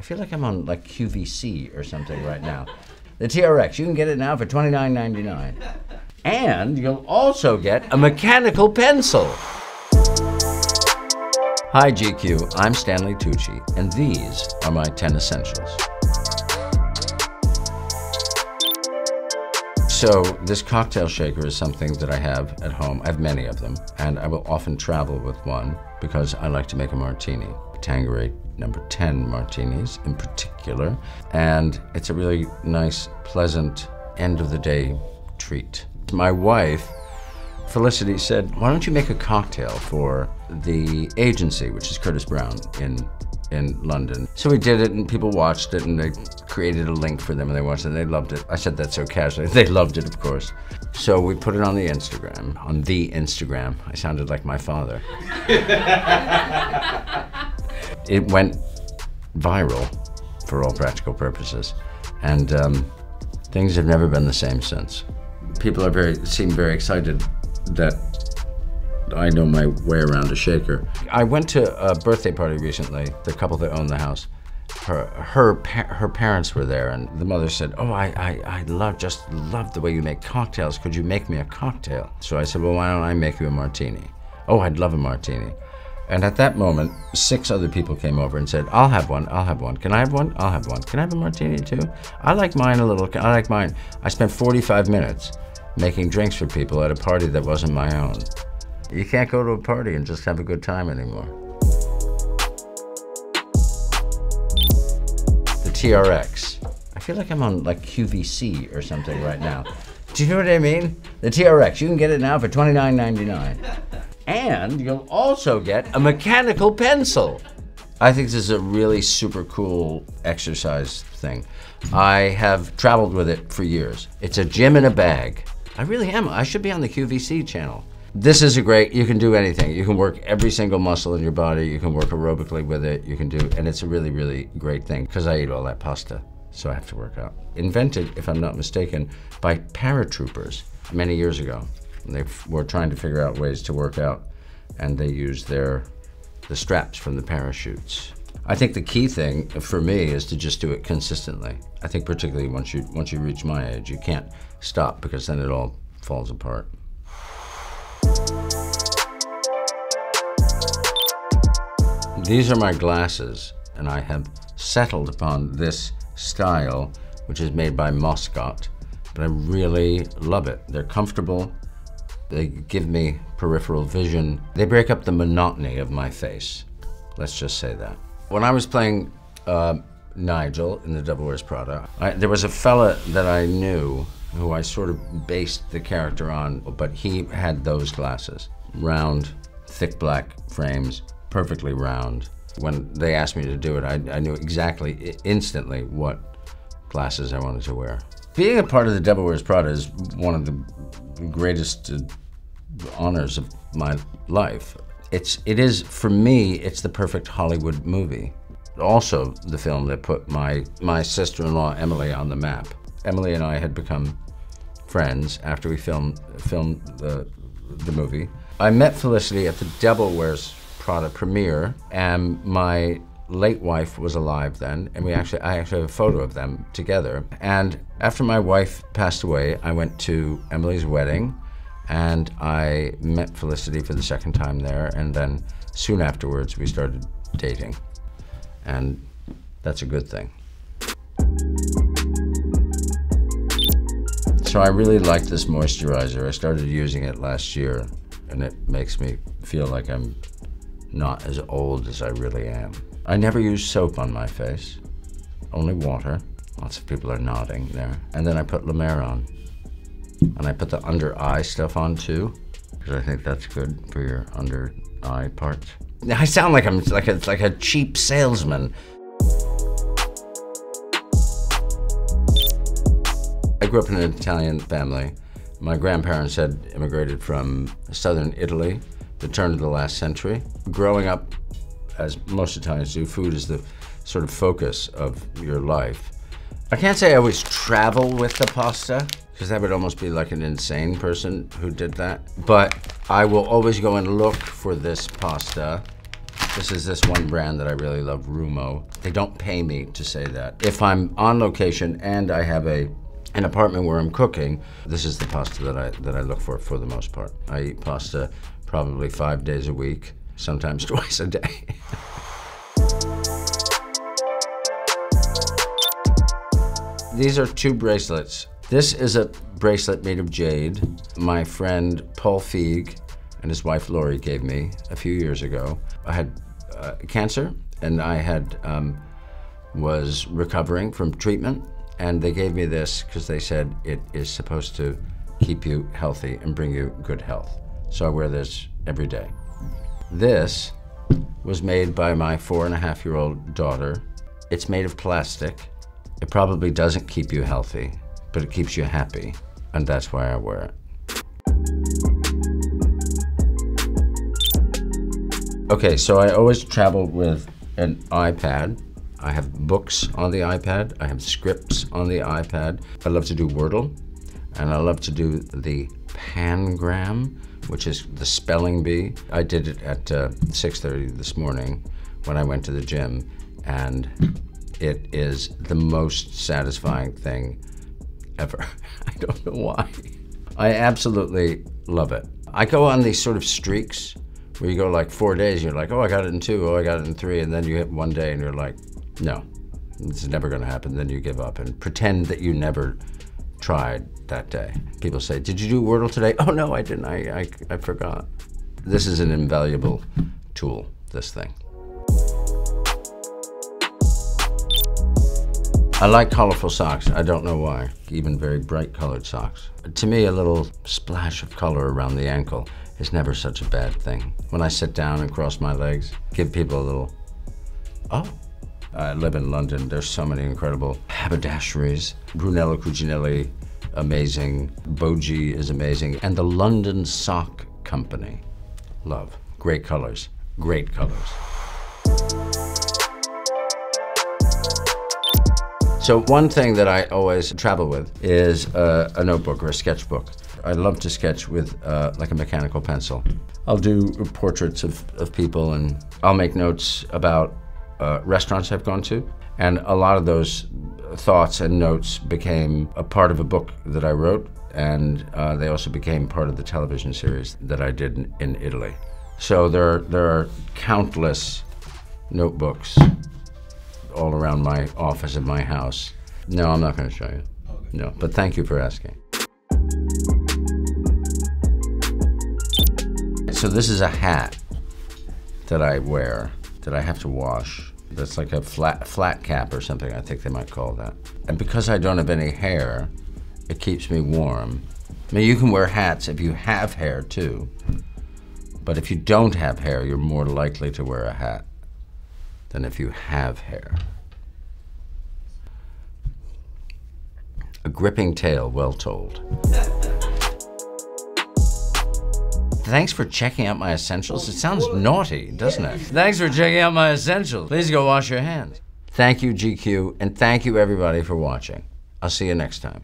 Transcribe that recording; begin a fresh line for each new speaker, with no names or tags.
I feel like I'm on like QVC or something right now. The TRX, you can get it now for $29.99. And you'll also get a mechanical pencil. Hi GQ, I'm Stanley Tucci, and these are my 10 essentials. So this cocktail shaker is something that I have at home. I have many of them, and I will often travel with one because I like to make a martini. Tanqueray number 10 martinis in particular, and it's a really nice, pleasant end of the day treat. My wife, Felicity, said, why don't you make a cocktail for the agency, which is Curtis Brown in London. So we did it and people watched it and they created a link for them and they watched it and they loved it. I said that so casually. They loved it, of course. So we put it on the Instagram. On the Instagram. I sounded like my father. It went viral for all practical purposes. And things have never been the same since. People seem very excited that I know my way around a shaker. I went to a birthday party recently, the couple that owned the house. Her parents were there, and the mother said, oh, I just love the way you make cocktails. Could you make me a cocktail? So I said, well, why don't I make you a martini? Oh, I'd love a martini. And at that moment, 6 other people came over and said, I'll have one, I'll have one. Can I have one? I'll have one. Can I have a martini too? I like mine a little, I like mine. I spent 45 minutes making drinks for people at a party that wasn't my own. You can't go to a party and just have a good time anymore. The TRX. I feel like I'm on like QVC or something right now. Do you know what I mean? The TRX, you can get it now for $29.99. And you'll also get a mechanical pencil. I think this is a really super cool exercise thing. I have traveled with it for years. It's a gym in a bag. I really am. I should be on the QVC channel. This is you can do anything. You can work every single muscle in your body. You can work aerobically with it. You can do, and it's a really, really great thing because I eat all that pasta, so I have to work out. Invented, if I'm not mistaken, by paratroopers many years ago. They were trying to figure out ways to work out, and they used the straps from the parachutes. I think the key thing for me is to just do it consistently. I think particularly once you reach my age, you can't stop because then it all falls apart. These are my glasses, and I have settled upon this style, which is made by Moscot, but I really love it. They're comfortable, they give me peripheral vision. They break up the monotony of my face, let's just say that. When I was playing Nigel in The Devil Wears Prada, there was a fella that I knew who I sort of based the character on, but he had those glasses. Round, thick black frames, perfectly round. When they asked me to do it, I knew exactly, instantly, what glasses I wanted to wear. Being a part of The Devil Wears Prada is one of the greatest honors of my life. It is, for me, it's the perfect Hollywood movie. Also the film that put my sister-in-law, Emily, on the map. Emily and I had become friends after we filmed the movie. I met Felicity at the Devil Wears Prada premiere, and my late wife was alive then, and I actually have a photo of them together. And after my wife passed away, I went to Emily's wedding, and I met Felicity for the second time there, and then soon afterwards we started dating. And that's a good thing. So I really like this moisturizer. I started using it last year, and it makes me feel like I'm not as old as I really am. I never use soap on my face, only water. Lots of people are nodding there. And then I put La Mer on. And I put the under eye stuff on too, because I think that's good for your under eye parts. I sound like I'm like a cheap salesman. I grew up in an Italian family. My grandparents had immigrated from southern Italy, the turn of the last century. Growing up, as most Italians do, food is the sort of focus of your life. I can't say I always travel with the pasta, because that would almost be like an insane person who did that. But I will always go and look for this pasta This is this one brand that I really love, Rumo. They don't pay me to say that. If I'm on location and I have an apartment where I'm cooking, this is the pasta that I look for the most part. I eat pasta probably 5 days a week, sometimes twice a day. These are 2 bracelets. This is a bracelet made of jade. My friend Paul Feig and his wife Lori gave me a few years ago. I had cancer, and I was recovering from treatment, and they gave me this because they said it is supposed to keep you healthy and bring you good health. So I wear this every day. This was made by my 4.5-year-old daughter. It's made of plastic. It probably doesn't keep you healthy, but it keeps you happy, and that's why I wear it. Okay, so I always travel with an iPad. I have books on the iPad. I have scripts on the iPad. I love to do Wordle, and I love to do the pangram, which is the spelling bee. I did it at 6:30 this morning when I went to the gym, and it is the most satisfying thing ever. I don't know why. I absolutely love it. I go on these sort of streaks where you go like 4 days, you're like, oh, I got it in 2, oh, I got it in 3, and then you hit one day and you're like, no, this is never gonna happen. Then you give up and pretend that you never tried that day. People say, did you do Wordle today? Oh no, I didn't, I forgot. This is an invaluable tool, this thing. I like colorful socks. I don't know why, even very bright colored socks. To me, a little splash of color around the ankle is never such a bad thing. When I sit down and cross my legs, give people a little, oh. I live in London. There's so many incredible haberdasheries. Brunello Cucinelli, amazing. Boji is amazing. And the London Sock Company, love. Great colors, great colors. So one thing that I always travel with is a notebook or a sketchbook. I love to sketch with like a mechanical pencil. I'll do portraits of people, and I'll make notes about restaurants I've gone to. And a lot of those thoughts and notes became a part of a book that I wrote, and they also became part of the television series that I did in Italy. So there are countless notebooks all around my office and my house. No, I'm not going to show you. Okay. No, but thank you for asking. So this is a hat that I wear that I have to wash. That's like a flat cap or something, I think they might call that. And because I don't have any hair, it keeps me warm. I mean, you can wear hats if you have hair too, but if you don't have hair, you're more likely to wear a hat than if you have hair. A gripping tale well told. Thanks for checking out my essentials. It sounds naughty, doesn't it? Thanks for checking out my essentials. Please go wash your hands. Thank you, GQ, and thank you everybody for watching. I'll see you next time.